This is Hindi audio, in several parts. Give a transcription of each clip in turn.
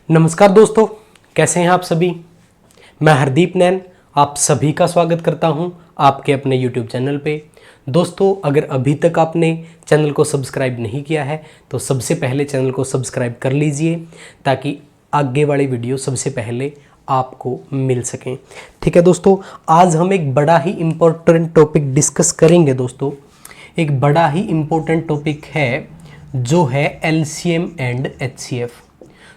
नमस्कार दोस्तों, कैसे हैं आप सभी। मैं हरदीप नैन आप सभी का स्वागत करता हूं आपके अपने YouTube चैनल पे। दोस्तों, अगर अभी तक आपने चैनल को सब्सक्राइब नहीं किया है तो सबसे पहले चैनल को सब्सक्राइब कर लीजिए ताकि आगे वाली वीडियो सबसे पहले आपको मिल सकें। ठीक है दोस्तों, आज हम एक बड़ा ही इम्पोर्टेंट टॉपिक डिस्कस करेंगे। दोस्तों, एक बड़ा ही इम्पोर्टेंट टॉपिक है जो है LCM एंड HCF।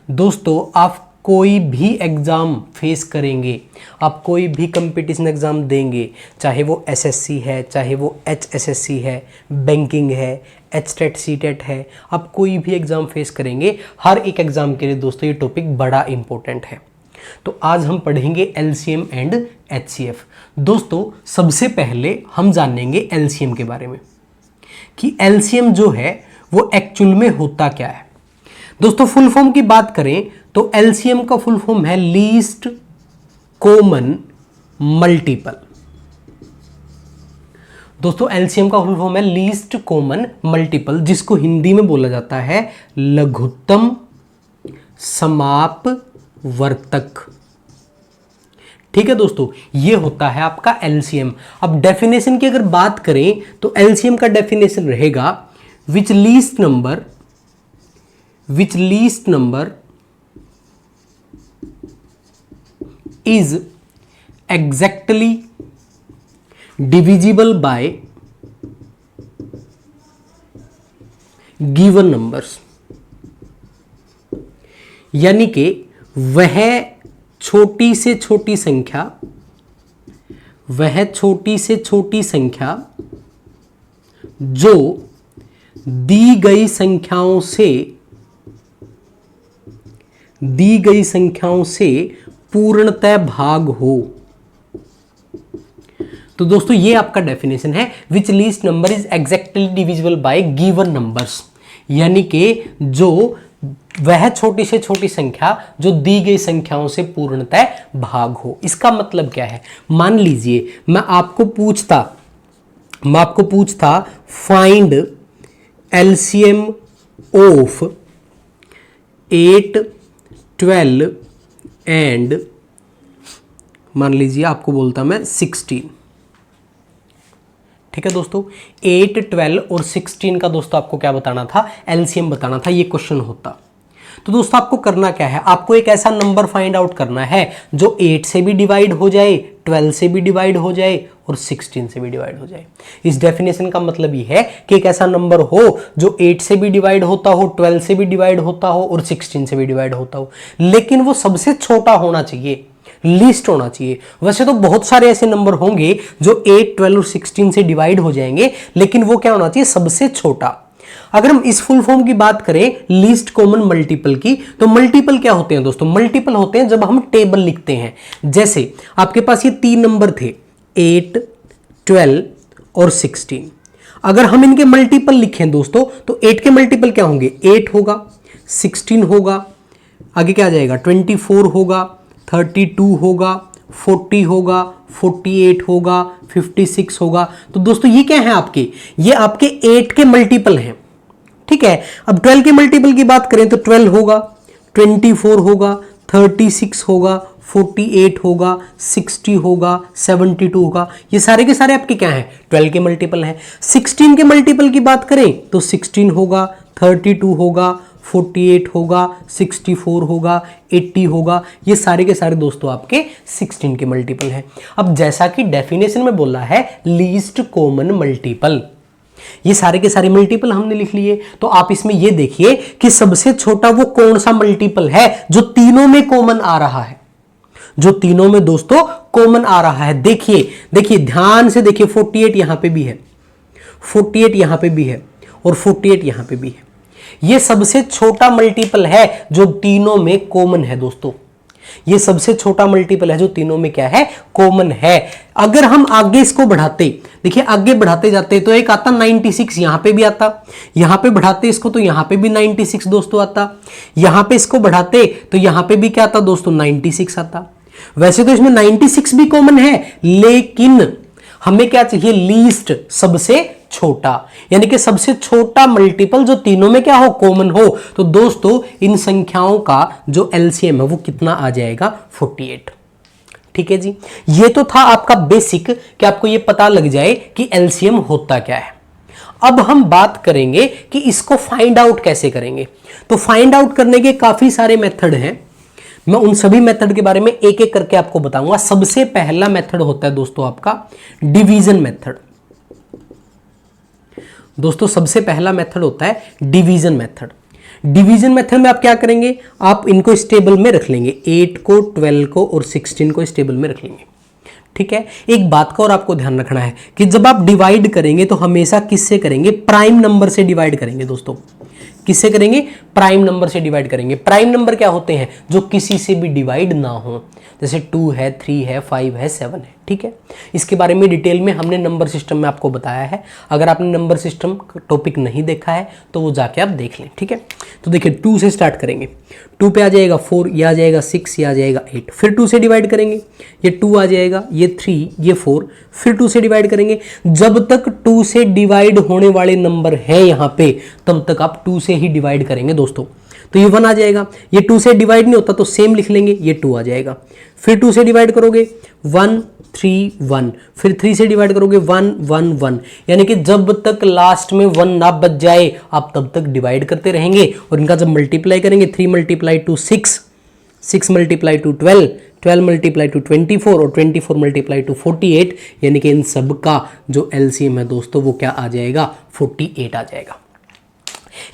दोस्तों, आप कोई भी एग्ज़ाम फेस करेंगे, आप कोई भी कंपटीशन एग्ज़ाम देंगे, चाहे वो SSC है, चाहे वो HSSC है, बैंकिंग है, HTET CTET है, आप कोई भी एग्ज़ाम फेस करेंगे, हर एक एग्ज़ाम के लिए दोस्तों ये टॉपिक बड़ा इंपॉर्टेंट है। तो आज हम पढ़ेंगे LCM एंड HCF। दोस्तों, सबसे पहले हम जानेंगे LCM के बारे में कि LCM जो है वो एक्चुअल में होता क्या है। दोस्तों, फुल फॉर्म की बात करें तो LCM का फुल फॉर्म है लीस्ट कॉमन मल्टीपल। दोस्तों, LCM का फुल फॉर्म है लीस्ट कॉमन मल्टीपल, जिसको हिंदी में बोला जाता है लघुत्तम समापवर्तक। ठीक है दोस्तों, ये होता है आपका LCM। अब डेफिनेशन की अगर बात करें तो LCM का डेफिनेशन रहेगा which least number is exactly divisible by given numbers। यानी कि वह छोटी से छोटी संख्या जो दी गई संख्याओं से पूर्णतः भाग हो। तो दोस्तों, ये आपका डेफिनेशन है which least number is exactly divisible by given numbers, यानी कि जो वह छोटी से छोटी संख्या जो दी गई संख्याओं से पूर्णतः भाग हो। इसका मतलब क्या है, मान लीजिए मैं आपको पूछता फाइंड LCM ऑफ 8, 12 एंड मान लीजिए आपको बोलता मैं 16। ठीक है दोस्तों, 8, 12 और 16 का दोस्तों आपको क्या बताना था, LCM बताना था, ये क्वेश्चन होता। तो दोस्तों, आपको करना क्या है, आपको एक ऐसा नंबर फाइंड आउट करना है जो 8 से भी डिवाइड हो जाए, 12 से भी डिवाइड हो जाए और 16 से भी डिवाइड हो जाए। इस डेफिनेशन का मतलब ये है कि एक ऐसा नंबर हो जो 8 से भी डिवाइड होता हो, 12 से भी डिवाइड होता हो और 16 से भी डिवाइड होता हो, लेकिन वो सबसे छोटा होना चाहिए, लीस्ट होना चाहिए। वैसे तो बहुत सारे ऐसे नंबर होंगे जो 8, 12 और 16 से डिवाइड हो जाएंगे, लेकिन वो क्या होना चाहिए, सबसे छोटा। अगर हम इस फुल फॉर्म की बात करें लीस्ट कॉमन मल्टीपल की, तो मल्टीपल क्या होते हैं दोस्तों, मल्टीपल होते हैं जब हम टेबल लिखते हैं। जैसे आपके पास ये 3 नंबर थे 8, 12 और 16। अगर हम इनके मल्टीपल लिखें दोस्तों तो 8 के मल्टीपल क्या होंगे, 8 होगा, 16 होगा, आगे क्या आ जाएगा, 24 होगा, 32 होगा, 40 होगा, 48 होगा, 56 होगा। तो दोस्तों, ये क्या है आपके, ये आपके 8 के मल्टीपल हैं। ठीक है, अब 12 के मल्टीपल की बात करें तो 12 होगा, 24 होगा, 36 होगा, 48 होगा, 60 होगा, 72 होगा। ये सारे के सारे आपके क्या हैं, 12 के मल्टीपल हैं। 16 के मल्टीपल की बात करें तो 16 होगा, 32 होगा, 48 होगा, 64 होगा, 80 होगा। ये सारे के सारे दोस्तों आपके 16 के मल्टीपल हैं। अब जैसा कि डेफिनेशन में बोला है लीस्ट कॉमन मल्टीपल, ये सारे के सारे मल्टीपल हमने लिख लिए। तो आप इसमें ये देखिए कि सबसे छोटा वो कौन सा मल्टीपल है जो तीनों में कॉमन आ रहा है, जो तीनों में दोस्तों कॉमन आ रहा है। देखिए ध्यान से देखिए, 48 यहां पे भी है, 48 यहां पे भी है और 48 यहां पे भी है। ये सबसे छोटा मल्टीपल है जो तीनों में कॉमन है दोस्तों। ये सबसे छोटा मल्टीपल है जो तीनों में क्या है, कॉमन है। अगर हम आगे इसको बढ़ाते, देखिए आगे बढ़ाते जाते तो एक आता 96, यहां पे भी आता, यहां पे बढ़ाते इसको तो यहां पे भी 96 दोस्तों आता, यहां पे इसको बढ़ाते तो यहां पे भी क्या आता दोस्तों, 96 आता। वैसे तो इसमें 96 भी कॉमन है, लेकिन हमें क्या चाहिए, लीस्ट, सबसे छोटा, यानी कि सबसे छोटा मल्टीपल जो तीनों में क्या हो, कॉमन हो। तो दोस्तों इन संख्याओं का जो एलसीएम है वो कितना आ जाएगा, 48। ठीक है जी, ये तो था आपका बेसिक कि आपको ये पता लग जाए कि एलसीएम होता क्या है। अब हम बात करेंगे कि इसको फाइंड आउट कैसे करेंगे। तो फाइंड आउट करने के काफी सारे मेथड हैं, मैं उन सभी मेथड के बारे में एक एक करके आपको बताऊंगा। सबसे पहला मेथड होता है दोस्तों आपका डिवीजन मेथड। दोस्तों सबसे पहला मेथड होता है डिवीजन मेथड। डिवीजन मेथड में आप क्या करेंगे, आप इनको स्टेबल में रख लेंगे, 8 को, 12 को और 16 को स्टेबल में रख लेंगे। ठीक है, एक बात का और आपको ध्यान रखना है कि जब आप डिवाइड करेंगे तो हमेशा किससे करेंगे, प्राइम नंबर से डिवाइड करेंगे दोस्तों। किससे करेंगे, प्राइम नंबर से डिवाइड करेंगे। प्राइम नंबर क्या होते हैं, जो किसी से भी डिवाइड ना हो, जैसे 2 है, 3 है, 5 है, 7 है। ठीक है, इसके बारे में डिटेल में हमने नंबर सिस्टम में आपको बताया है। अगर आपने नंबर सिस्टम टॉपिक नहीं देखा है तो वो जाके आप देख लें। ठीक है, तो देखिए 2 से स्टार्ट करेंगे, 2 पे आ जाएगा 4, ये आ जाएगा 6, ये आ जाएगा 8, फिर 2 से डिवाइड करेंगे, ये 2 आ जाएगा, ये 3, ये 4, फिर 2 से डिवाइड करेंगे। जब तक 2 से डिवाइड होने वाले नंबर हैं यहाँ पे, तब तक आप 2 से ही डिवाइड करेंगे दोस्तों। तो ये 1 आ जाएगा, ये 2 से डिवाइड नहीं होता तो सेम लिख लेंगे, ये 2 आ जाएगा। फिर 2 से डिवाइड करोगे 1, 3, 1, फिर 3 से डिवाइड करोगे 1, 1, 1, यानी कि जब तक लास्ट में 1 ना बच जाए आप तब तक डिवाइड करते रहेंगे। और इनका जब मल्टीप्लाई करेंगे, 3 multiply two 6, 6 multiply two 12, 12 multiply two 24 और 24 मल्टीप्लाई टू 48, यानी कि इन सब का जो एलसीएम है दोस्तों वो क्या आ जाएगा, 48 आ जाएगा।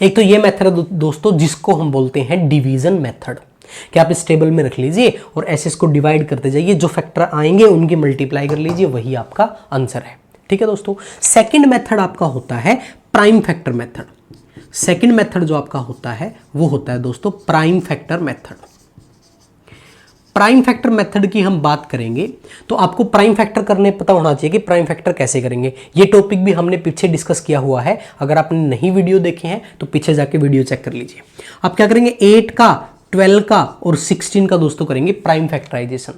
एक तो ये मेथड है दोस्तों जिसको हम बोलते हैं डिवीजन मेथड, कि आप इस टेबल में रख लीजिए और ऐसे इसको डिवाइड करते जाइए, जो फैक्टर आएंगे उनकी मल्टीप्लाई कर लीजिए, वही आपका आंसर है। ठीक है दोस्तों, सेकंड मेथड आपका होता है prime factor method. Second method जो आपका होता है वो होता है दोस्तों prime factor method. Prime factor method की हम बात करेंगे तो आपको प्राइम फैक्टर करने पता होना चाहिए कि प्राइम फैक्टर कैसे करेंगे। ये टॉपिक भी हमने पीछे डिस्कस किया हुआ है, अगर आपने नहीं वीडियो देखे हैं तो पीछे जाके वीडियो चेक कर लीजिए। आप क्या करेंगे, 8 का, 12 का और 16 का दोस्तों करेंगे प्राइम फैक्टराइजेशन।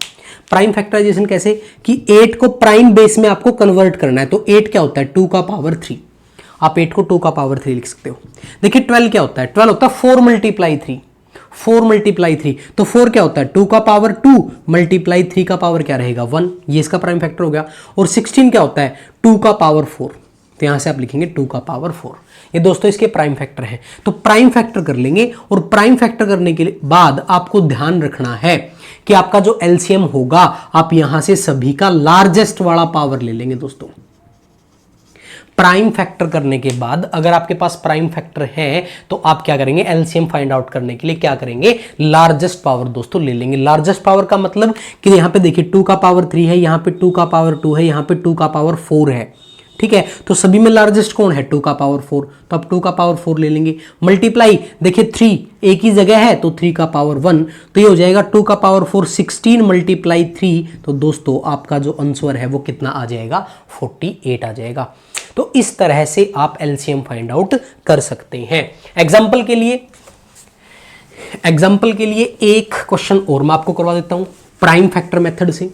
प्राइम फैक्टराइजेशन कैसे कि 8 को प्राइम बेस में आपको कन्वर्ट करना है। तो 8 क्या होता है, 2 का पावर 3, आप 8 को 2 का पावर 3 लिख सकते हो। देखिए 12 क्या होता है, 12 होता है 4 मल्टीप्लाई 3, 4 मल्टीप्लाई 3, तो 4 क्या होता है, 2 का पावर 2 मल्टीप्लाई 3 का पावर क्या रहेगा, 1, ये इसका प्राइम फैक्टर हो गया। और 16 क्या होता है, 2 का पावर 4, तो यहां से आप लिखेंगे 2 का पावर 4। ये दोस्तों इसके प्राइम फैक्टर हैं। तो प्राइम फैक्टर कर लेंगे और प्राइम फैक्टर करने के बाद आपको ध्यान रखना है कि आपका जो एलसीएम होगा आप यहां से सभी का लार्जेस्ट वाला पावर ले लेंगे दोस्तों। प्राइम फैक्टर करने के बाद अगर आपके पास प्राइम फैक्टर है तो आप क्या करेंगे, एलसीएम फाइंड आउट करने के लिए क्या करेंगे, लार्जेस्ट पावर दोस्तों ले लेंगे। लार्जेस्ट पावर का मतलब कि यहां पे देखिए 2 का पावर 3 है, यहां पे 2 का पावर 2 है, यहां पे 2 का पावर 4 है। ठीक है, तो सभी में लार्जेस्ट कौन है, 2 का पावर 4, तो आप 2 का पावर 4 ले लेंगे। मल्टीप्लाई देखिए 3 एक ही जगह है तो 3 का पावर 1, तो ये हो जाएगा 2 का पावर 4, 16 मल्टीप्लाई 3, तो दोस्तों आपका जो आंसर है वो कितना आ जाएगा, 48 आ जाएगा। तो इस तरह से आप एलसीएम फाइंड आउट कर सकते हैं। एग्जाम्पल के लिए एक क्वेश्चन और मैं आपको करवा देता हूं प्राइम फैक्टर मेथड से।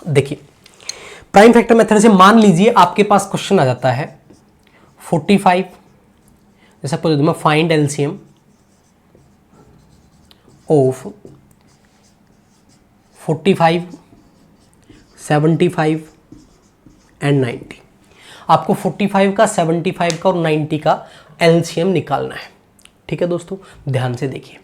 देखिए प्राइम फैक्टर मेथड से मान लीजिए आपके पास क्वेश्चन आ जाता है 45, जैसे सपोज मैं फाइंड एलसीएम ऑफ 45, 75 एंड 90। आपको 45 का, 75 का और 90 का एलसीएम निकालना है। ठीक है दोस्तों, ध्यान से देखिए।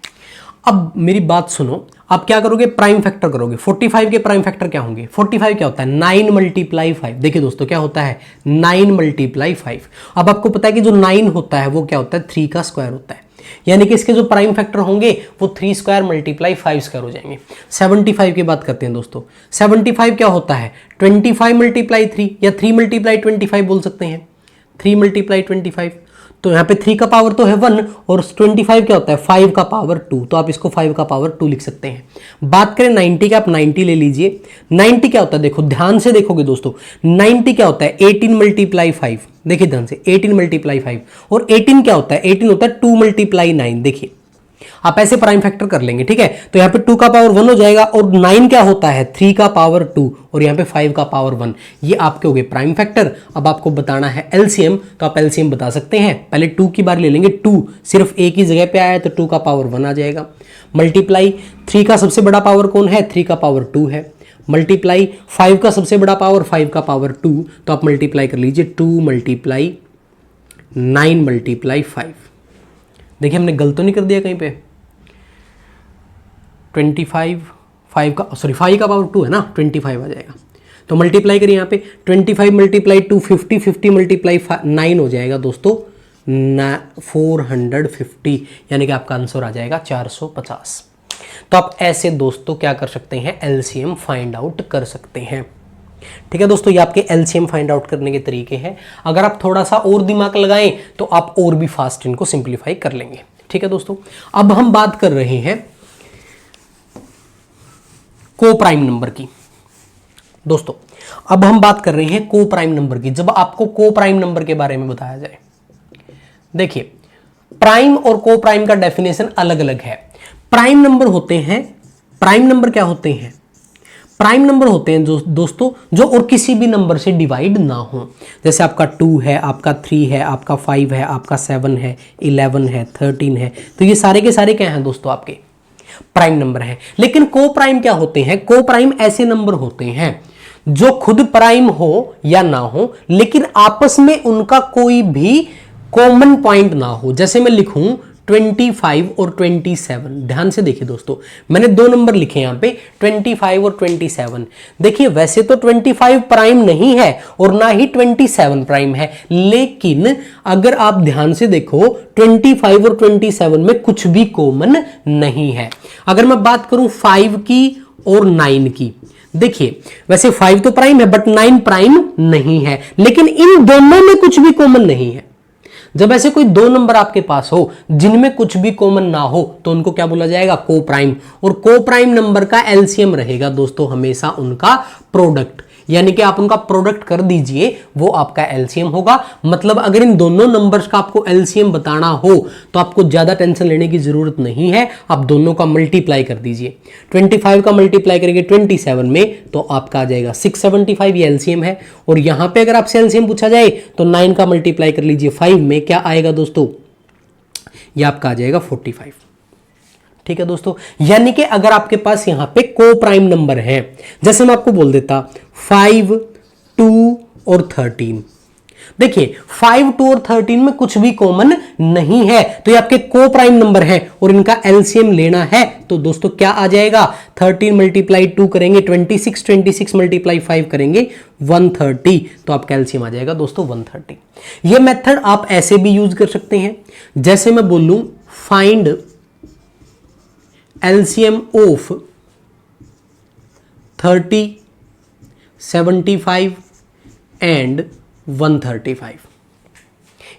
अब मेरी बात सुनो, आप क्या करोगे, प्राइम फैक्टर करोगे। 45 के प्राइम फैक्टर क्या होंगे, 45 क्या होता है, 9 मल्टीप्लाई 5। देखिए दोस्तों क्या होता है, 9 मल्टीप्लाई 5। अब आपको पता है कि जो 9 होता है वो क्या होता है, 3 का स्क्वायर होता है, यानी कि इसके जो प्राइम फैक्टर होंगे वो 3 स्क्वायर मल्टीप्लाई 5 स्क्वायर हो जाएंगे। 75 की बात करते हैं दोस्तों, 75 क्या होता है, 25 मल्टीप्लाई 3 या 3 मल्टीप्लाई 25 बोल सकते हैं, 3 मल्टीप्लाई 25। तो यहाँ पे 3 का पावर तो है 1 और 25 क्या होता है, 5 का पावर 2, तो आप इसको 5 का पावर 2 लिख सकते हैं। बात करें 90 का, आप 90 ले लीजिए। 90 क्या होता है, देखो ध्यान से देखोगे दोस्तों, 90 क्या होता है, 18 मल्टीप्लाई 5। देखिए ध्यान से, 18 मल्टीप्लाई 5। और 18 क्या होता है, 18 होता है 2 मल्टीप्लाई 9। देखिए आप ऐसे प्राइम फैक्टर कर लेंगे, ठीक है। तो यहाँ पे 2 का पावर 1 हो जाएगा और 9 क्या होता है 3 का पावर 2 और यहाँ पे 5 का पावर 1, ये आपके हो गए प्राइम फैक्टर। अब आपको बताना है एलसीएम, तो आप एलसीएम बता सकते हैं। पहले 2 की बार ले लेंगे, 2 सिर्फ एक ही जगह पे आया है तो 2 का पावर 1 आ जाएगा। मल्टीप्लाई 3 का सबसे बड़ा पावर कौन है, 3 का पावर 2 है। मल्टीप्लाई 5 का सबसे बड़ा पावर 5 का पावर 2, तो आप मल्टीप्लाई कर लीजिए 2 मल्टीप्लाई 9 मल्टीप्लाई 5। देखिए हमने गलत तो नहीं कर दिया कहीं पे, 25 5 का सॉरी 5 का पावर 2 है ना, 25 आ जाएगा। तो मल्टीप्लाई करिए यहाँ पे 25 मल्टीप्लाई 2 50, 50 मल्टीप्लाई 9 हो जाएगा दोस्तों 450, यानी कि आपका आंसर आ जाएगा 450। तो आप ऐसे दोस्तों क्या कर सकते हैं, एलसीएम फाइंड आउट कर सकते हैं। ठीक है दोस्तों, ये आपके एलसीएम फाइंड आउट करने के तरीके हैं। अगर आप थोड़ा सा और दिमाग लगाएं तो आप और भी फास्ट इनको सिंप्लीफाई कर लेंगे। ठीक है दोस्तों, अब हम बात कर रहे हैं को प्राइम नंबर की। दोस्तों अब हम बात कर रहे हैं को प्राइम नंबर की। जब आपको को प्राइम नंबर के बारे में बताया जाए, देखिए प्राइम और को प्राइम का डेफिनेशन अलग अलग है। प्राइम नंबर होते हैं, प्राइम नंबर क्या होते हैं, प्राइम नंबर होते हैं जो दोस्तों जो और किसी भी नंबर से डिवाइड ना हो। जैसे आपका 2 है, आपका 3 है, आपका 5 है, आपका 7 है, 11 है, 13 है, तो ये सारे के सारे क्या हैं दोस्तों, आपके प्राइम नंबर हैं। लेकिन को प्राइम क्या होते हैं, को प्राइम ऐसे नंबर होते हैं जो खुद प्राइम हो या ना हो, लेकिन आपस में उनका कोई भी कॉमन पॉइंट ना हो। जैसे मैं लिखूं 25 और 27, ध्यान से देखिए दोस्तों, मैंने दो नंबर लिखे यहां पे 25 और 27। देखिए वैसे तो 25 प्राइम नहीं है और ना ही 27 प्राइम है, लेकिन अगर आप ध्यान से देखो 25 और 27 में कुछ भी कॉमन नहीं है। अगर मैं बात करूं 5 की और 9 की, देखिए वैसे 5 तो प्राइम है बट 9 प्राइम नहीं है, लेकिन इन दोनों में कुछ भी कॉमन नहीं है। जब ऐसे कोई दो नंबर आपके पास हो जिनमें कुछ भी कॉमन ना हो तो उनको क्या बोला जाएगा, को प्राइम। और को प्राइम नंबर का एलसीएम रहेगा दोस्तों हमेशा उनका प्रोडक्ट, यानी कि आप उनका प्रोडक्ट कर दीजिए वो आपका एलसीएम होगा। मतलब अगर इन दोनों नंबर्स का आपको एलसीएम बताना हो तो आपको ज्यादा टेंशन लेने की जरूरत नहीं है, आप दोनों का मल्टीप्लाई कर दीजिए। 25 का मल्टीप्लाई करेंगे 27 में तो आपका आ जाएगा 675, ये एलसीएम है। और यहां पे अगर आपसे एलसीएम पूछा जाए तो 9 का मल्टीप्लाई कर लीजिए 5 में, क्या आएगा दोस्तों, ये आपका आ जाएगा 45। ठीक है दोस्तों, यानी कि अगर आपके पास यहां पे को प्राइम नंबर है, जैसे मैं आपको बोल देता 5, 2 और 13, देखिए 5, 2 और 13 में कुछ भी कॉमन नहीं है तो ये आपके को प्राइम नंबर है और इनका एलसीएम लेना है तो दोस्तों क्या आ जाएगा, 13 मल्टीप्लाई 2 करेंगे 26, 26 मल्टीप्लाई 5 करेंगे 130, तो आपका एलसीएम आ जाएगा दोस्तों 130। ये मेथड आप ऐसे भी यूज कर सकते हैं, जैसे मैं बोलूं फाइंड एलसीएम ऑफ 30, 75 एंड 135,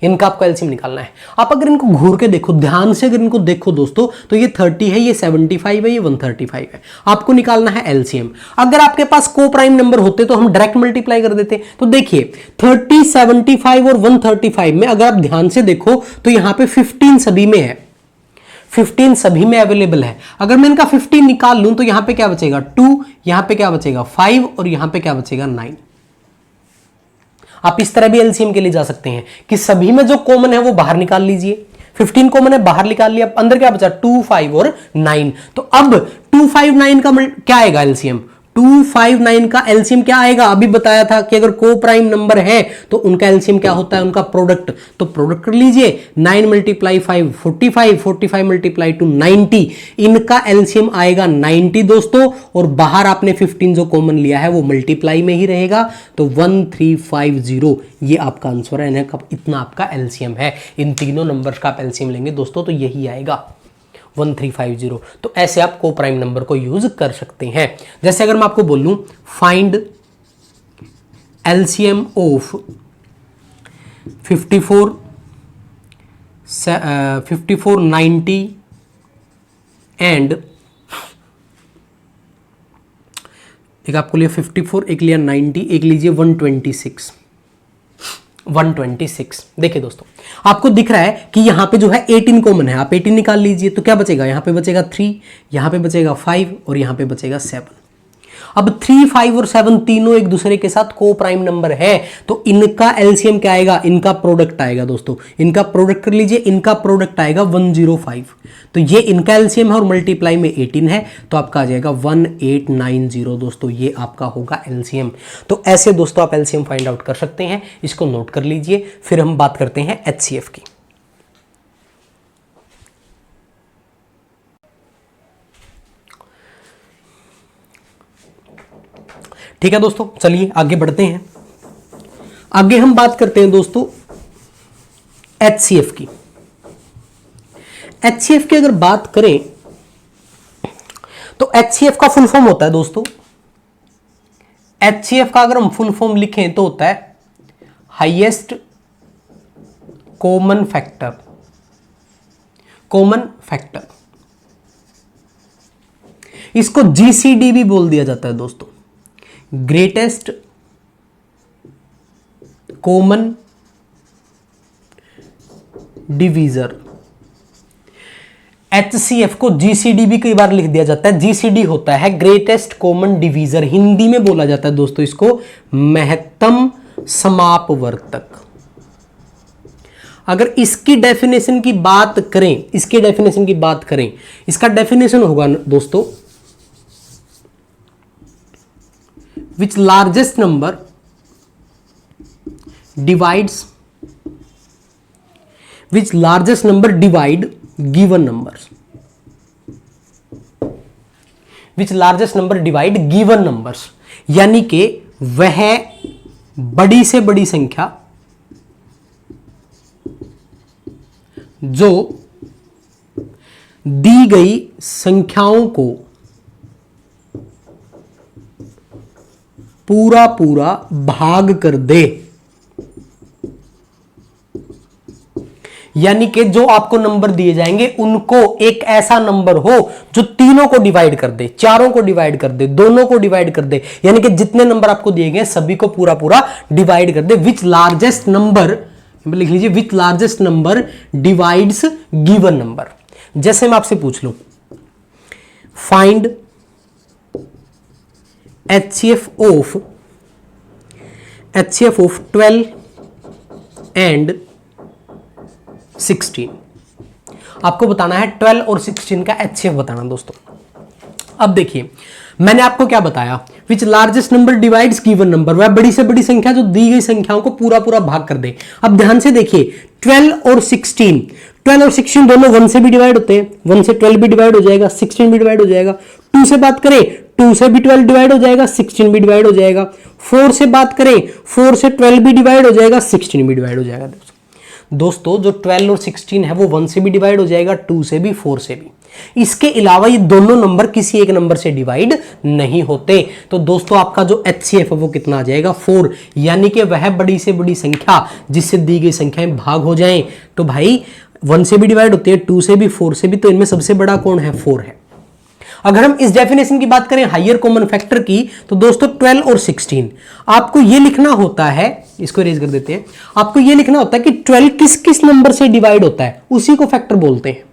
इनका आपको एलसीएम निकालना है। आप अगर इनको घूर के देखो, ध्यान से अगर इनको देखो दोस्तों, तो ये 30 है, ये 75 है, ये 135 है। आपको निकालना है एलसीएम। अगर आपके पास को प्राइम नंबर होते तो हम डायरेक्ट मल्टीप्लाई कर देते। तो देखिए 30, 75 और 135 में अगर आप ध्यान से देखो तो यहां पे 15 सभी में है, 15 सभी में अवेलेबल है। अगर मैं इनका 15 निकाल लूं तो यहां पे क्या बचेगा 2, यहां पे क्या बचेगा 5 और यहां पे क्या बचेगा 9। आप इस तरह भी एलसीएम के लिए जा सकते हैं कि सभी में जो कॉमन है वो बाहर निकाल लीजिए। 15 कॉमन है, बाहर निकाल लिया, अंदर क्या बचा 2, 5 और 9। तो अब 2, 5, 9 का क्या आएगा एलसीएम, 2, 5, 9 का एलसीएम क्या आएगा, अभी बताया था कि अगर को प्राइम नंबर है तो उनका एलसीएम क्या होता है, उनका प्रोडक्ट। तो प्रोडक्ट कर लीजिए 9 मल्टीप्लाई 5 45, 45 मल्टीप्लाई 2 90, इनका एलसीएम आएगा 90 दोस्तों। और बाहर आपने 15 जो कॉमन लिया है वो मल्टीप्लाई में ही रहेगा, तो 1350 ये आपका आंसर है, इतना आपका एलसीएम है। इन तीनों नंबर्स का आप एलसीएम लेंगे दोस्तों तो यही आएगा 1350। तो ऐसे आप को प्राइम नंबर को यूज कर सकते हैं। जैसे अगर मैं आपको बोलूं फाइंड एलसीएम ऑफ 54, 90 एंड एक आपको लिया 54, एक लिया 90, एक लीजिए 126। 126। देखिए दोस्तों, आपको दिख रहा है कि यहां पे जो है 18 कॉमन है, आप 18 निकाल लीजिए तो क्या बचेगा, यहां पे बचेगा 3, यहां पे बचेगा 5 और यहां पे बचेगा 7। अब 3, 5 और 7 तीनों एक दूसरे के साथ को प्राइम नंबर है, तो इनका एलसीएम क्या आएगा, इनका प्रोडक्ट आएगा दोस्तों, इनका प्रोडक्ट कर लीजिए, इनका प्रोडक्ट आएगा 105। तो ये इनका एलसीएम है और मल्टीप्लाई में 18 है, तो आपका आ जाएगा 1890 दोस्तों, ये आपका होगा एलसीएम। तो ऐसे दोस्तों आप एलसीएम फाइंड आउट कर सकते हैं, इसको नोट कर लीजिए। फिर हम बात करते हैं एचसीएफ की। ठीक है दोस्तों, चलिए आगे बढ़ते हैं। आगे हम बात करते हैं दोस्तों एचसीएफ की। एचसीएफ की अगर बात करें तो एचसीएफ का फुल फॉर्म होता है दोस्तों, एचसीएफ का अगर हम फुल फॉर्म लिखें तो होता है highest common factor. Common factor, इसको जीसीडी भी बोल दिया जाता है दोस्तों, ग्रेटेस्ट कॉमन डिवीजर। एचसीएफ को जीसीडी भी कई बार लिख दिया जाता है। जीसीडी होता है ग्रेटेस्ट कॉमन डिवीजर, हिंदी में बोला जाता है दोस्तों इसको महत्तम समापवर्तक। अगर इसकी डेफिनेशन की बात करें, इसके डेफिनेशन की बात करें, इसका डेफिनेशन होगा दोस्तों which largest number divides, which largest number divide given numbers, which largest number divide given numbers, यानी कि वह बड़ी से बड़ी संख्या जो दी गई संख्याओं को पूरा पूरा भाग कर दे। यानी कि जो आपको नंबर दिए जाएंगे उनको एक ऐसा नंबर हो जो तीनों को डिवाइड कर दे, चारों को डिवाइड कर दे, दोनों को डिवाइड कर दे, यानी कि जितने नंबर आपको दिए गए सभी को पूरा पूरा डिवाइड कर दे। विच लार्जेस्ट नंबर, लिख लीजिए, which largest number divides given number. जैसे मैं आपसे पूछ लूं फाइंड HCF of 12 and 16, आपको बताना है 12 और 16 का HCF बताना दोस्तों। अब देखिए मैंने आपको क्या बताया, which largest number divides given number, वह बड़ी से बड़ी संख्या जो दी गई संख्याओं को पूरा पूरा भाग कर दे। अब ध्यान से देखिए 12 और 16, 12 और 16 दोनों 1 से भी डिवाइड होते हैं, 1 से 12 भी डिवाइड हो जाएगा, 16 भी डिवाइड हो जाएगा। 2 से बात करें 2 से भी 12 डिवाइड हो जाएगा, 16 भी डिवाइड हो जाएगा। 4 से बात करें 4 से 12 भी डिवाइड हो जाएगा, 16 भी डिवाइड हो जाएगा। दोस्तों जो 12 और 16 है वो 1 से भी डिवाइड हो जाएगा, 2 से भी, 4 से भी। इसके अलावा ये दोनों नंबर किसी एक नंबर से डिवाइड नहीं होते। तो दोस्तों आपका जो HCF है वो कितना आ जाएगा, 4, यानी कि वह बड़ी से बड़ी संख्या जिससे दी गई संख्याएं भाग हो जाएं। तो भाई 1 से भी डिवाइड होते हैं, 2 से भी, 4 से भी, तो इनमें सबसे बड़ा कौन है, 4 है। अगर हम इस डेफिनेशन की बात करें हायर कॉमन फैक्टर की, तो दोस्तों 12 और 16 आपको यह लिखना होता है, इसको इरेज कर देते हैं, आपको यह लिखना होता है कि 12 किस किस नंबर से डिवाइड होता है, उसी को फैक्टर बोलते हैं।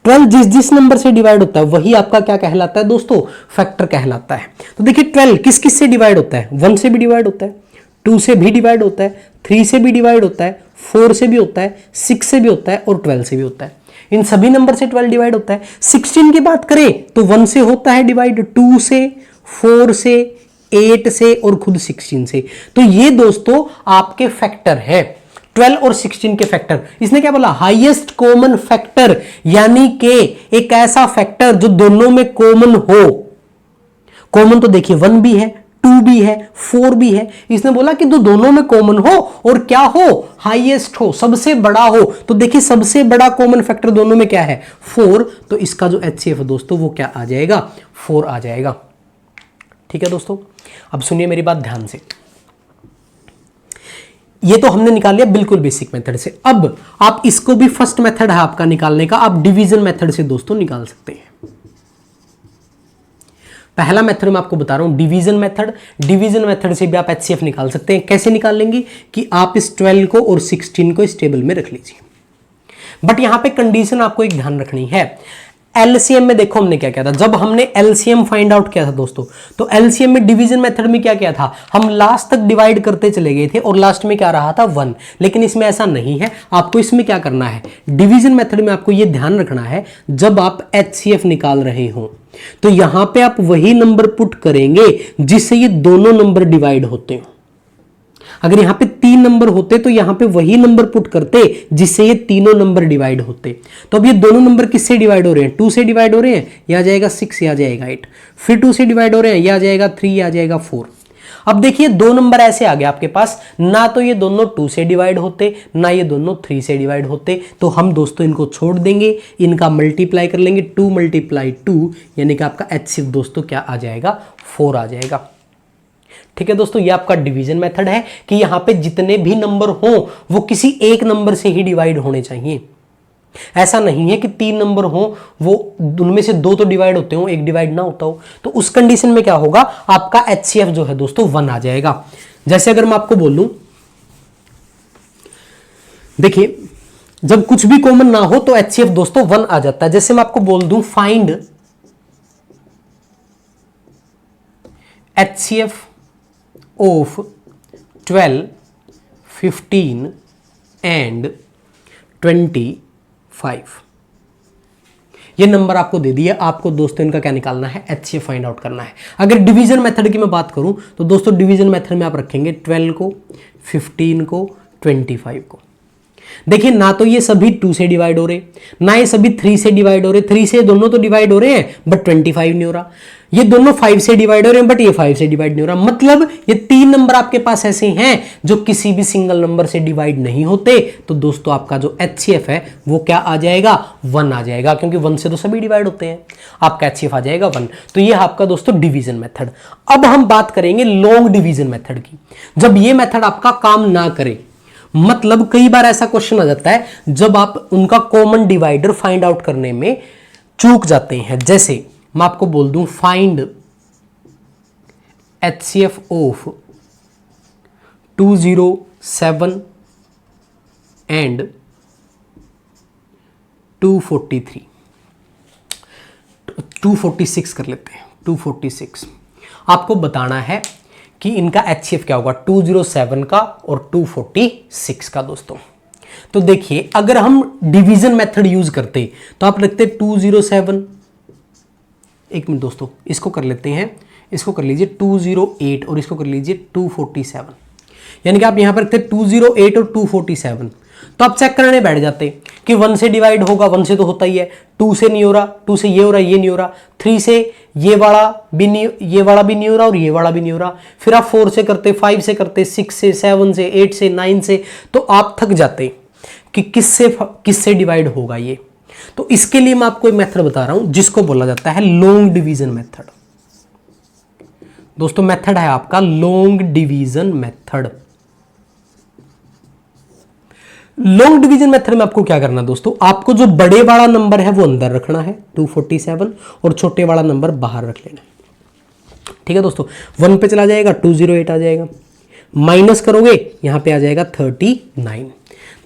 12 जिस जिस नंबर से डिवाइड होता है वही आपका क्या कहलाता है दोस्तों, फैक्टर कहलाता है। तो देखिए 12 किस किस से डिवाइड होता है, 1 से भी डिवाइड होता है, 2 से भी डिवाइड होता है, 3 से भी डिवाइड होता है, 4 से भी होता है, 6 से भी होता है और 12 से भी होता है। इन सभी नंबर से 12 डिवाइड होता है। 16 की बात करें तो 1 से होता है डिवाइड, 2 से, 4 से, 8 से और खुद 16 से। तो ये दोस्तों आपके फैक्टर है, 12 और 16 के फैक्टर। इसने क्या बोला, हाईएस्ट कॉमन फैक्टर, यानी कि एक ऐसा फैक्टर जो दोनों में कॉमन हो। कॉमन तो देखिए 1 भी है, 2 भी है, 4 भी है। इसने बोला कि जो दोनों में कॉमन हो और क्या हो, हाईएस्ट हो, सबसे बड़ा हो। तो देखिए सबसे बड़ा कॉमन फैक्टर दोनों में क्या है, 4। तो इसका जो HCF है दोस्तों वो क्या आ जाएगा, 4 आ जाएगा। ठीक है दोस्तों, अब सुनिए मेरी बात ध्यान से। ये तो हमने निकाल लिया बिल्कुल बेसिक मेथड से। अब आप इसको भी, फर्स्ट मेथड है आपका निकालने का, आप डिवीजन मेथड से दोस्तों निकाल सकते हैं। पहला मेथड मैं आपको बता रहा हूं डिवीजन मेथड। डिवीजन मेथड से भी आप एचसीएफ निकाल सकते हैं। कैसे निकाल लेंगे कि आप इस 12 को और 16 को इस टेबल में रख लीजिए। बट यहां पे कंडीशन आपको एक ध्यान रखनी है। एलसीएम में देखो हमने क्या किया था, जब हमने एलसीएम फाइंड आउट किया था दोस्तों, तो एलसीएम में डिवीजन मेथड में क्या किया था, हम लास्ट तक डिवाइड करते चले गए थे और लास्ट में क्या रहा था 1। लेकिन इसमें ऐसा नहीं है। आपको इसमें क्या करना है, डिवीजन मेथड में आपको यह ध्यान रखना है, जब आप एचसीएफ निकाल रहे हो तो यहां पे आप वही नंबर पुट करेंगे जिससे ये दोनों नंबर डिवाइड होते हो। अगर यहां पे 3 नंबर होते तो यहां पे वही नंबर पुट करते जिससे ये तीनों नंबर डिवाइड होते। तो अब ये दोनों नंबर किससे डिवाइड हो रहे हैं, 2 से डिवाइड हो रहे हैं, यह आ जाएगा 6, यह आ जाएगा 8। फिर 2 से डिवाइड हो रहे हैं, यह आ जाएगा 3, यह आ जाएगा 4। अब देखिए 2 नंबर ऐसे आ गए आपके पास, ना तो ये दोनों 2 से डिवाइड होते, ना ये दोनों 3 से डिवाइड होते। तो हम दोस्तों इनको छोड़ देंगे, इनका मल्टीप्लाई कर लेंगे, 2 × 2 यानी कि आपका एचसीएफ दोस्तों क्या आ जाएगा, 4 आ जाएगा। ठीक है दोस्तों, ये आपका डिवीजन मेथड है कि यहां पे जितने भी नंबर हो वो किसी एक नंबर से ही डिवाइड होने चाहिए। ऐसा नहीं है कि 3 नंबर हो, वो उनमें से 2 तो डिवाइड होते हो, एक डिवाइड ना होता हो। तो उस कंडीशन में क्या होगा, आपका एचसीएफ जो है दोस्तों 1 आ जाएगा। जैसे अगर मैं आपको बोलूं, देखिए जब कुछ भी कॉमन ना हो तो एचसीएफ दोस्तों 1 आ जाता है। जैसे मैं आपको बोल दूं फाइंड एचसीएफ ऑफ 12, 15 एंड 25, ये नंबर आपको दे दिया। आपको दोस्तों इनका क्या निकालना है, एचसीएफ फाइंड आउट करना है। अगर डिवीजन मेथड की मैं बात करूं तो दोस्तों डिवीजन मेथड में आप रखेंगे 12 को, 15 को, 25 को। देखिए ना तो ये सभी 2 से डिवाइड हो रहे, ना ये सभी 3 से डिवाइड हो रहे। 3 से दोनों तो डिवाइड हो रहे हैं बट 25 नहीं हो रहा। ये दोनों 5 से डिवाइड हो रहे हैं बट ये 5 से डिवाइड नहीं हो रहा। मतलब ये 3 नंबर आपके पास ऐसे हैं जो किसी भी सिंगल नंबर से डिवाइड नहीं होते। तो दोस्तों आपका जो एचसीएफ है वो क्या आ जाएगा, 1 आ जाएगा, क्योंकि 1 से तो सभी डिवाइड होते हैं। आपका एचसीएफ आ जाएगा 1। तो ये आपका दोस्तों डिवीजन मेथड। अब हम बात करेंगे लॉन्ग डिवीजन मेथड की। जब ये मेथड आपका काम ना करे, मतलब कई बार ऐसा क्वेश्चन आ जाता है जब आप उनका कॉमन डिवाइडर फाइंड आउट करने में चूक जाते हैं। जैसे मैं आपको बोल दूं फाइंड एचसीएफ ऑफ 207 एंड 243, 246 कर लेते हैं, 246। आपको बताना है कि इनका एचसीएफ क्या होगा, 207 का और 246 का दोस्तों। तो देखिए अगर हम डिवीजन मेथड यूज करते तो आप लिखते 207, एक मिनट दोस्तों इसको कर लेते हैं, इसको कर लीजिए 208 और इसको कर लीजिए 247, यानी कि आप यहां पर रखते 208 और 247। तो आप चेक करने बैठ जाते कि 1 से डिवाइड होगा, 1 से तो होता ही है, 2 से नहीं हो रहा, 2 से ये हो रहा, ये नहीं हो रहा, 3 से ये वाला भी नहीं, ये वाला भी नहीं हो रहा और ये वाला भी नहीं हो रहा। फिर आप 4 से करते, 5 से करते, 6 से, 7 से, 8 से, 9 से, तो आप थक जाते कि किससे डिवाइड होगा ये। तो इसके लिए मैं आपको एक मेथड बता रहा हूं जिसको बोला जाता है लॉन्ग डिवीजन मेथड। दोस्तों मेथड है आपका long division method. Long division method में आपको क्या करना है दोस्तों, आपको जो बड़े वाला नंबर है वो अंदर रखना है 247 और छोटे वाला नंबर बाहर रख लेना है। ठीक है दोस्तों, 1 पे चला जाएगा 208 आ जाएगा, माइनस करोगे यहां पे आ जाएगा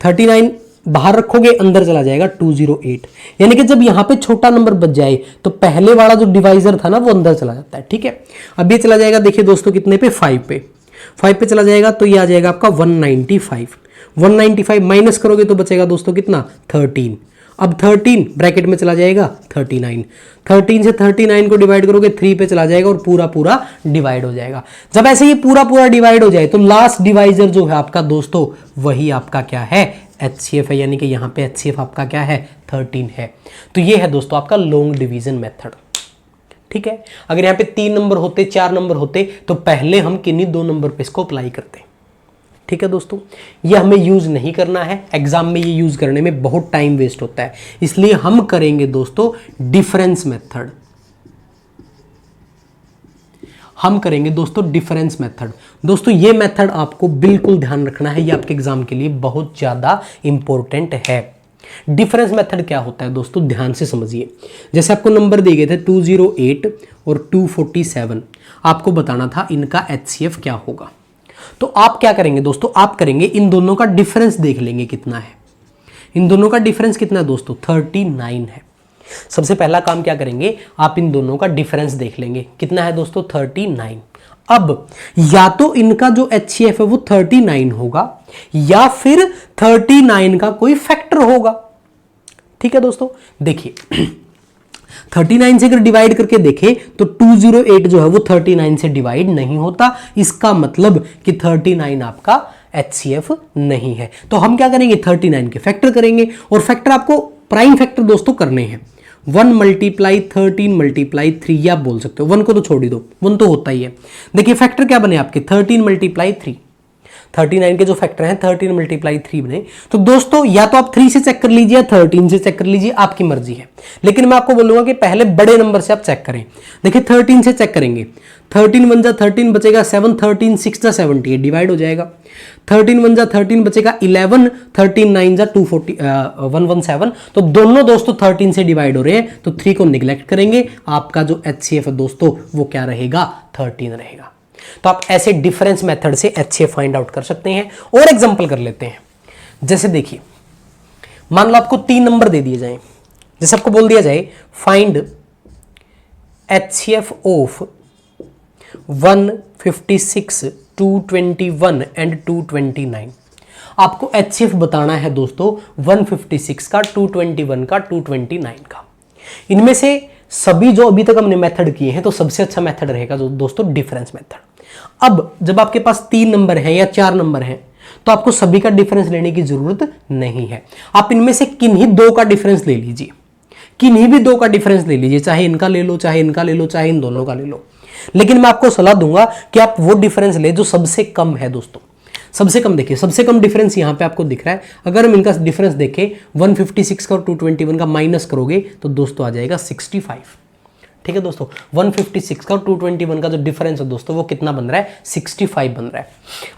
39 बाहर रखोगे अंदर चला जाएगा 208। यानी कि जब यहां पे छोटा नंबर बच जाए तो पहले वाला जो डिवाइजर था ना वो अंदर चला जाता है। ठीक है, अब ये चला जाएगा, देखिए दोस्तों कितने पे, 5 पे चला जाएगा तो ये आ जाएगा आपका 195 माइनस करोगे तो बचेगा दोस्तों कितना, 13। अब 13 ब्रैकेट में चला जाएगा 39, 13 से 39 को डिवाइड करोगे 3 पे चला जाएगा और पूरा पूरा डिवाइड हो जाएगा। जब ऐसे ये पूरा पूरा डिवाइड हो जाए तो लास्ट डिवाइजर जो है आपका दोस्तों वही आपका क्या है, एचसीएफ है। यानी कि यहाँ पे एचसीएफ आपका क्या है, 13 है। तो ये है दोस्तों आपका लॉन्ग डिवीजन मेथड। ठीक है, अगर यहाँ पे 3 नंबर होते, 4 नंबर होते तो पहले हम किन्हीं 2 नंबर पे इसको अप्लाई करते। ठीक है दोस्तों, ये हमें यूज नहीं करना है, एग्जाम में ये यूज करने में बहुत टाइम वेस्ट होता है, इसलिए हम करेंगे दोस्तों डिफरेंस मेथड। हम करेंगे दोस्तों डिफरेंस मेथड। दोस्तों ये मेथड आपको बिल्कुल ध्यान रखना है, ये आपके एग्जाम के लिए बहुत ज्यादा इंपॉर्टेंट है। डिफरेंस मेथड क्या होता है दोस्तों, ध्यान से समझिए। जैसे आपको नंबर दिए गए थे 208 और 247, आपको बताना था इनका HCF क्या होगा। तो आप क्या करेंगे दोस्तों, आप करेंगे इन दोनों का डिफरेंस देख लेंगे कितना है। इन दोनों का डिफरेंस कितना है दोस्तों, 39 है। सबसे पहला काम क्या करेंगे, आप इन दोनों का डिफरेंस देख लेंगे कितना है दोस्तों, 39। अब या तो इनका जो HCF है वो 39 होगा या फिर 39 का कोई फैक्टर होगा। ठीक है दोस्तों, देखिए 39 से अगर डिवाइड करके देखें तो 208 जो है वो 39 से डिवाइड नहीं होता। इसका मतलब कि 39 आपका HCF नहीं है। तो हम क्या करेंगे, 39 के फैक्टर करेंगे, और फैक्टर आपको प्राइम फैक्टर दोस्तों करने हैं। 1 मल्टीप्लाई 13 मल्टीप्लाई 3, या आप बोल सकते हो 1 को तो छोड़ ही दो, 1 तो होता ही है। देखिए फैक्टर क्या बने आपके, 13 मल्टीप्लाई 3। 39 के जो फैक्टर हैं 13 मल्टीप्लाई 3 बने। तो दोस्तों या तो आप 3 से चेक कर लीजिए या 13 से चेक कर लीजिए, आपकी मर्जी है। लेकिन मैं आपको बोलूंगा कि पहले बड़े नंबर से आप चेक करें। देखिए 13 से चेक करेंगे, 13 1 जा 13 बचेगा 7, 13 6 जा 70, डिवाइड हो जाएगा। 13 1 जा 13 बचेगा 11, 13 9 जा 117। तो दोनों दोस्तों 13 से डिवाइड हो रहे हैं, तो 3 को निगलेक्ट करेंगे। आपका जो HCF है दोस्तों वो क्या रहेगा, 13 रहेगा। तो आप ऐसे डिफरेंस मेथड से HCF फाइंड आउट कर सकते हैं। और एग्जांपल कर लेते हैं। जैसे देखिए, मान लो आपको 3 नंबर दे दिए जाएं। जैसे आपको बोल दिया जाए फाइंड HCF ऑफ 156, 221 एंड 229। आपको HCF बताना है दोस्तों 156 का, 221 का, 229 का। इनमें से सभी जो अभी तक हमने मेथड किए हैं तो सबसे अच्छा मेथड रहेगा दोस्तों डिफरेंस मेथड। अब जब आपके पास 3 नंबर हैं या 4 नंबर हैं तो आपको सभी का डिफरेंस लेने की जरूरत नहीं है। आप इनमें से किन्हीं 2 का डिफरेंस ले लीजिए, किन्हीं भी 2 का डिफरेंस ले लीजिए, चाहे इनका ले लो, चाहे इनका ले लो, चाहे इन दोनों का ले लो। लेकिन मैं आपको सलाह दूंगा कि आप वो डिफरेंस ले जो सबसे कम है दोस्तों। सबसे कम देखिए, सबसे कम डिफरेंस यहां पे आपको दिख रहा है। अगर हम इनका डिफरेंस देखें 156 का और 221 का माइनस करोगे तो दोस्तों आ जाएगा 65। ठीक है दोस्तों, 156 का और 221 का जो डिफरेंस है दोस्तों वो कितना बन रहा है, 65 बन रहा है।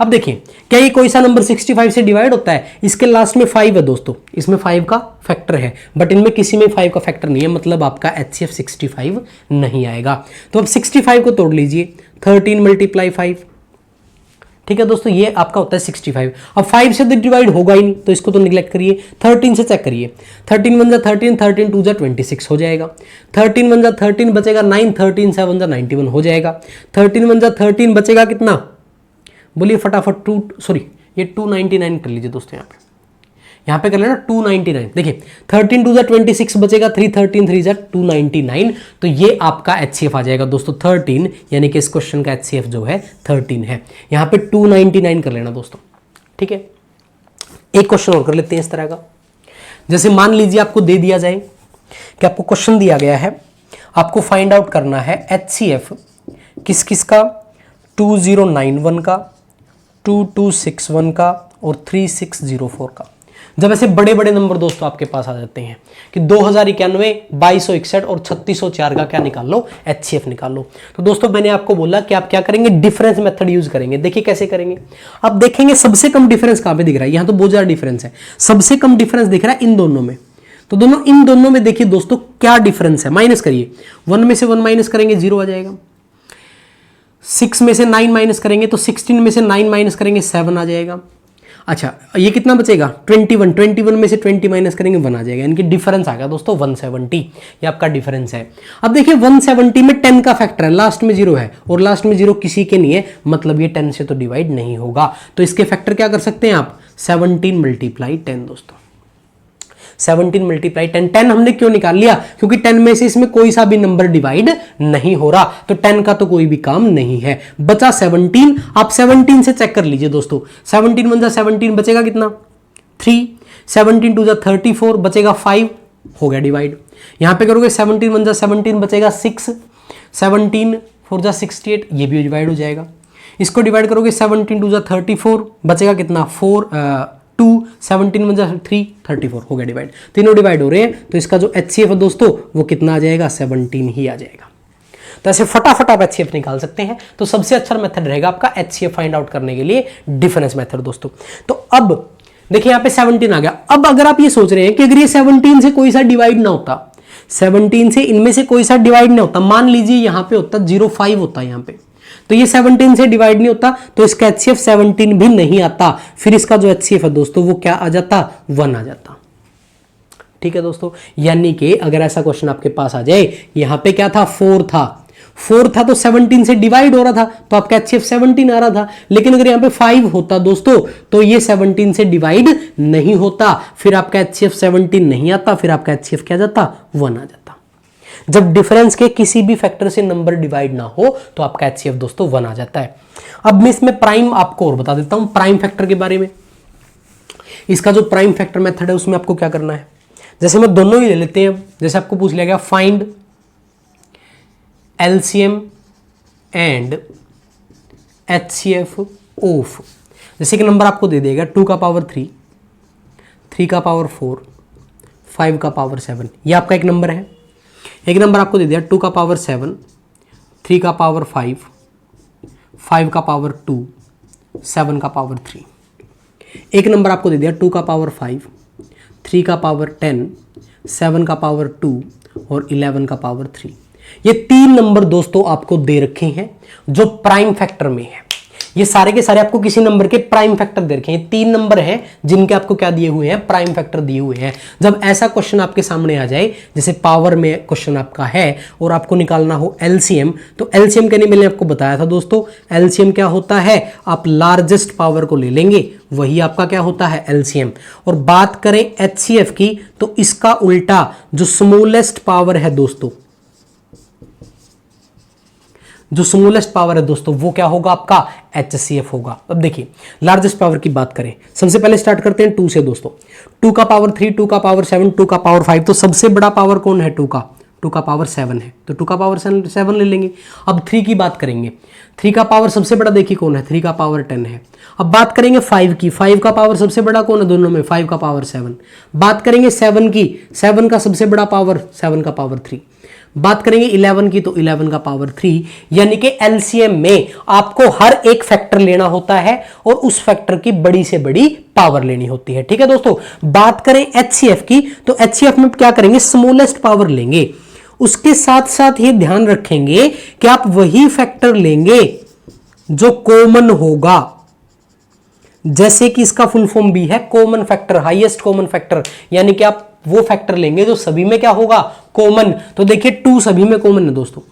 अब देखिए क्या ये कोई सा नंबर 65 से डिवाइड होता है, इसके लास्ट में 5 है दोस्तों, इसमें 5 का फैक्टर है, बट इनमें किसी में 5 का फैक्टर नहीं है, मतलब आपका HCF 65 नहीं आएगा। तो अब 65 को तोड़ लीजिए, 13 मल्टीप्लाई 5। ठीक है दोस्तों, ये आपका होता है 65। अब 5 से तो डिवाइड होगा ही नहीं, तो इसको तो निगलेक्ट करिए। 13 से चेक करिए, 13 1 जा 13, 13 2 जा 26 हो जाएगा। 13 1 जा 13 बचेगा 9, 13 7 जा 91 हो जाएगा। 13 1 जा 13 बचेगा कितना, बोलिए फटाफट, ये 299 कर लीजिए दोस्तों। यहाँ पे कर लेना 299। देखिए 13 2 जा 26 बचेगा 3, 13 3 जा 299। तो ये आपका HCF आ जाएगा दोस्तों 13, यानी कि इस क्वेश्चन का HCF जो है 13 है। यहाँ पे 299 कर लेना दोस्तों। ठीक है, एक क्वेश्चन और कर लेते हैं इस तरह का। जैसे मान लीजिए आपको दे दिया जाए कि आपको क्वेश्चन दिया गया है, आपको फाइंड आउट करना है HCF किस किस का, 2091 का, 2261 का और 3604 का। जब ऐसे बड़े बड़े नंबर दोस्तों आपके पास आ जाते हैं कि 2091, 2261 और 3604 का क्या निकाल लो, HCF निकाल लो। तो दोस्तों मैंने आपको बोला कि आप क्या करेंगे, डिफरेंस मेथड यूज करेंगे। देखिए कैसे करेंगे, आप देखेंगे सबसे कम डिफरेंस कहां पे दिख रहा है, यहां तो बहुत ज्यादा डिफरेंस है, सबसे कम डिफरेंस दिख रहा है इन दोनों में। तो इन दोनों में देखिए दोस्तों क्या डिफरेंस है, माइनस करिए। 1 में से 1 माइनस करेंगे 0 आ जाएगा। 6 में से 9 माइनस करेंगे तो 16 में से 9 माइनस करेंगे 7 आ जाएगा। अच्छा ये कितना बचेगा, 21 में से 20 माइनस करेंगे 1 आ जाएगा, यानी कि डिफरेंस आ गया दोस्तों 170। ये आपका डिफरेंस है। अब देखिए 170 में 10 का फैक्टर है, लास्ट में 0 है और लास्ट में 0 किसी के नहीं है, मतलब ये 10 से तो डिवाइड नहीं होगा। तो इसके फैक्टर क्या कर सकते हैं आप, 17 मल्टीप्लाई 10 दोस्तों। 17 मल्टीप्लाई 10, 10 हमने क्यों निकाल लिया, क्योंकि 10 में से इसमें कोई सा भी नंबर डिवाइड नहीं हो रहा, तो 10 का तो कोई भी काम नहीं है। बचा 17, आप 17 से चेक कर लीजिए दोस्तों। 17 1 जा 17 बचेगा कितना, 3, 17 2 जा 34 बचेगा 5, हो गया डिवाइड। यहां पे करोगे 17 1 जा 17 बचेगा 6, 17 4 जा 68, ये भी डिवाइड हो जाएगा। इसको डिवाइड करोगे 17 2 जा 34 बचेगा कितना, 2, 17 1 जा 3, 34 हो गया डिवाइड। तीनों डिवाइड हो रहे हैं, तो इसका जो HCF है दोस्तों वो कितना आ जाएगा, 17 ही आ जाएगा। तो ऐसे फटाफट आप HCF निकाल सकते हैं। तो सबसे अच्छा मेथड रहेगा आपका HCF फाइंड आउट करने के लिए डिफरेंस मेथड दोस्तों। तो अब देखिए यहाँ पे 17 आ गया। अब अगर आप ये सोच रहे हैं कि अगर ये 17 से कोई सा डिवाइड ना होता, 17 से इनमें से कोई सा डिवाइड नहीं होता, मान लीजिए यहाँ पे होता 05 होता यहाँ पे, तो ये 17 से डिवाइड नहीं होता, तो इसका HCF 17 भी नहीं आता, फिर इसका जो HCF है दोस्तों वो क्या आ जाता, 1 आ जाता। ठीक है दोस्तों, यानी कि अगर ऐसा क्वेश्चन आपके पास आ जाए, यहां पे क्या था, 4 था तो 17 से डिवाइड हो रहा था, तो आपका HCF 17 आ रहा था। लेकिन अगर यहां पे 5 होता दोस्तों, तो ये 17 से डिवाइड नहीं होता, फिर आपका HCF 17 नहीं आता, फिर आपका HCF क्या जाता, 1 आ जाता। जब डिफरेंस के किसी भी फैक्टर से नंबर डिवाइड ना हो तो आपका HCF दोस्तों 1 आ जाता है। अब मैं इसमें प्राइम आपको और बता देता हूं, प्राइम फैक्टर के बारे में। इसका जो प्राइम फैक्टर मेथड है उसमें आपको क्या करना है, जैसे मैं दोनों ही ले लेते हैं, जैसे आपको पूछ लिया गया find LCM and HCF of, जैसे कि नंबर आपको दे देगा 2 का पावर 3, 3 का पावर 4, 5 का पावर 7, ये आपका एक नंबर है। एक नंबर आपको दे दिया 2 का पावर 7, 3 का पावर 5, 5 का पावर 2, 7 का पावर 3। एक नंबर आपको दे दिया 2 का पावर 5, 3 का पावर 10, 7 का पावर 2 और 11 का पावर 3। ये 3 नंबर दोस्तों आपको दे रखे हैं जो प्राइम फैक्टर में है। ये सारे के सारे आपको किसी नंबर के प्राइम फैक्टर दे रखे हैं। 3 नंबर हैं जिनके आपको क्या दिए हुए हैं, प्राइम फैक्टर दिए हुए हैं। जब ऐसा क्वेश्चन आपके सामने आ जाए, जैसे पावर में क्वेश्चन आपका है और आपको निकालना हो LCM, तो LCM कहने मैंने आपको बताया था दोस्तों, LCM क्या होता है, आप लार्जेस्ट पावर को ले लेंगे, वही आपका क्या होता है LCM। और बात करें HCF की, तो इसका उल्टा जो स्मॉलेस्ट पावर है दोस्तों, जो स्मॉलेस्ट पावर है दोस्तों, वो क्या होगा, आपका HCF होगा। अब देखिए लार्जेस्ट पावर की बात करें, सबसे पहले स्टार्ट करते हैं 2 से दोस्तों। 2 का पावर 3, 2 का पावर 7, 2 का पावर 5, तो सबसे बड़ा पावर कौन है, 2 का पावर 7 है, तो 2 का पावर 7 ले लेंगे। अब 3 की बात करेंगे, 3 का पावर सबसे बड़ा देखिए कौन है, 3 का पावर 10 है। अब बात करेंगे 5 की, 5 का पावर सबसे बड़ा कौन है दोनों में, 5 का पावर 7। बात करेंगे 7 की, 7 का सबसे बड़ा पावर 7 का पावर 3। बात करेंगे 11 की, तो 11 का पावर 3। यानी कि LCM में आपको हर एक फैक्टर लेना होता है और उस फैक्टर की बड़ी से बड़ी पावर लेनी होती है। ठीक है दोस्तों, बात करें HCF की, तो HCF में क्या करेंगे, स्मॉलेस्ट पावर लेंगे। उसके साथ साथ ये ध्यान रखेंगे कि आप वही फैक्टर लेंगे जो कॉमन होगा, जैसे कि इसका फुल फॉर्म भी है common factor, highest common factor, यानी कि आप वो फैक्टर लेंगे जो सभी में क्या होगा, कॉमन। तो देखिए 2 सभी में कॉमन है दोस्तों,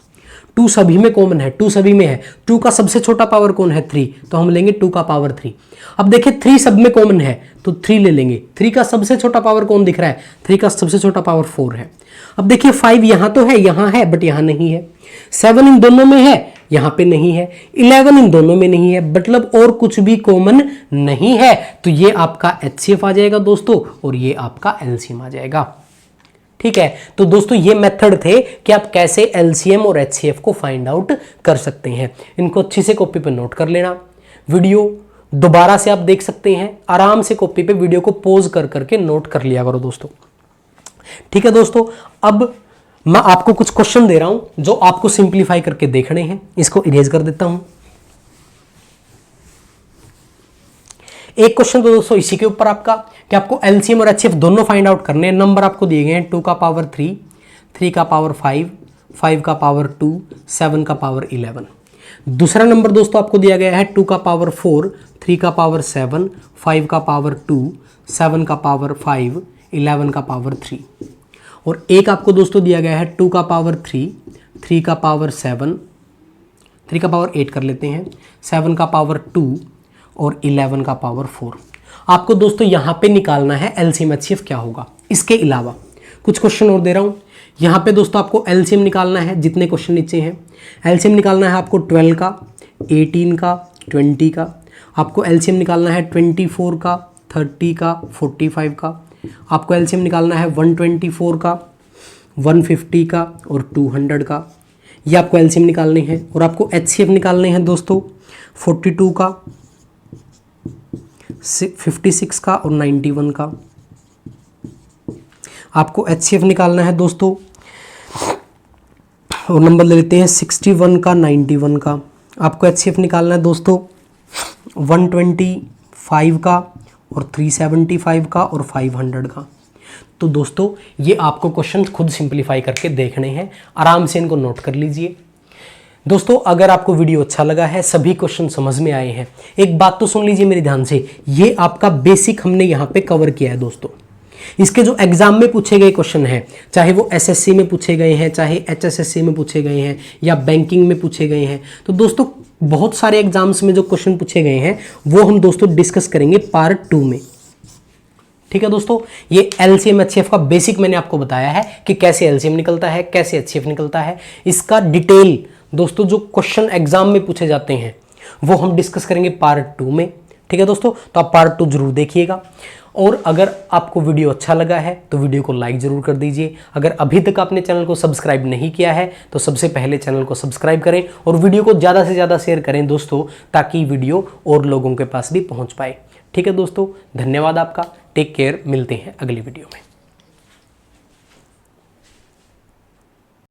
2 सभी में कॉमन है, 2 सभी में है। 2 का सबसे छोटा पावर कौन है, 3, तो हम लेंगे 2 का पावर 3। अब देखिए 3 सब में कॉमन है, तो 3 ले लेंगे। 3 का सबसे छोटा पावर कौन दिख रहा है, 3 का सबसे छोटा पावर 4 है। अब देखिए 5 यहां तो है, यहां है बट यहां नहीं है। 7 इन दोनों में है, यहां पे नहीं है। 11 इन दोनों में नहीं है, मतलब और कुछ भी कॉमन नहीं है, तो ये आपका HCF आ जाएगा दोस्तों और ये आपका LCM आ जाएगा। ठीक है, तो दोस्तों ये मेथड थे कि आप कैसे LCM और HCF को फाइंड आउट कर सकते हैं। इनको अच्छी से कॉपी पे नोट कर लेना। वीडियो दोबारा से आप देख सकते हैं, आराम से कॉपी पे वीडियो को पॉज कर करके नोट कर लिया करो दोस्तों। ठीक है दोस्तों, अब मैं आपको कुछ क्वेश्चन दे रहा हूं जो आपको सिंप्लीफाई करके देखने हैं। इसको इरेज कर देता हूं। एक क्वेश्चन तो दोस्तों इसी के ऊपर आपका कि आपको LCM और HCF दोनों फाइंड आउट करने हैं। नंबर आपको दिए गए हैं 2 का पावर 3, 3 का पावर 5, 5 का पावर 2, 7 का पावर 11। दूसरा नंबर दोस्तों आपको दिया गया है 2 का पावर 4, 3 का पावर 7, 5 का पावर 2, 7 का पावर 5, 11 का पावर 3। और एक आपको दोस्तों दिया गया है 2 का पावर 3, 3 का पावर 7, 3 का पावर 8 कर लेते हैं, 7 का पावर 2 और 11 का पावर 4। आपको दोस्तों यहाँ पे निकालना है LCM HCF क्या होगा। इसके अलावा कुछ क्वेश्चन और दे रहा हूँ। यहाँ पे दोस्तों आपको LCM निकालना है, जितने क्वेश्चन नीचे हैं LCM निकालना है आपको 12 का, 18 का, 20 का। आपको LCM निकालना है 24 का, 30 का, 45 का। आपको LCM निकालना है 124 का, 150 का और 200 का। ये आपको LCM निकालने हैं। और आपको HCF निकालने हैं दोस्तों 42 का, 56 का और 91 का। आपको HCF निकालना है दोस्तों, और नंबर ले लेते हैं 61 का, 91 का। आपको HCF निकालना है दोस्तों 125 का और 375 का और 500 का। तो दोस्तों ये आपको क्वेश्चन खुद सिंपलीफाई करके देखने हैं, आराम से इनको नोट कर लीजिए। दोस्तों अगर आपको वीडियो अच्छा लगा है, सभी क्वेश्चन समझ में आए हैं, एक बात तो सुन लीजिए मेरे ध्यान से, ये आपका बेसिक हमने यहाँ पे कवर किया है दोस्तों। इसके जो एग्जाम में पूछे गए क्वेश्चन हैं, चाहे वो एसएससी में पूछे गए हैं, चाहे एचएसएससी में पूछे गए हैं या बैंकिंग में पूछे गए हैं, तो दोस्तों बहुत सारे एग्जाम्स में जो क्वेश्चन पूछे गए हैं वो हम दोस्तों डिस्कस करेंगे पार्ट 2 में। ठीक है दोस्तों, ये एलसीएम एचसीएफ का बेसिक मैंने आपको बताया है कि कैसे एलसीएम निकलता है, कैसे एचसीएफ निकलता है। इसका डिटेल दोस्तों जो क्वेश्चन एग्जाम में पूछे जाते हैं वो हम डिस्कस करेंगे पार्ट 2 में। ठीक है दोस्तों, तो आप पार्ट 2 जरूर देखिएगा। और अगर आपको वीडियो अच्छा लगा है तो वीडियो को लाइक जरूर कर दीजिए। अगर अभी तक आपने चैनल को सब्सक्राइब नहीं किया है तो सबसे पहले चैनल को सब्सक्राइब करें और वीडियो को ज़्यादा से ज़्यादा शेयर करें दोस्तों, ताकि वीडियो और लोगों के पास भी पहुंच पाए। ठीक है दोस्तों, धन्यवाद आपका, टेक केयर, मिलते हैं अगली वीडियो में।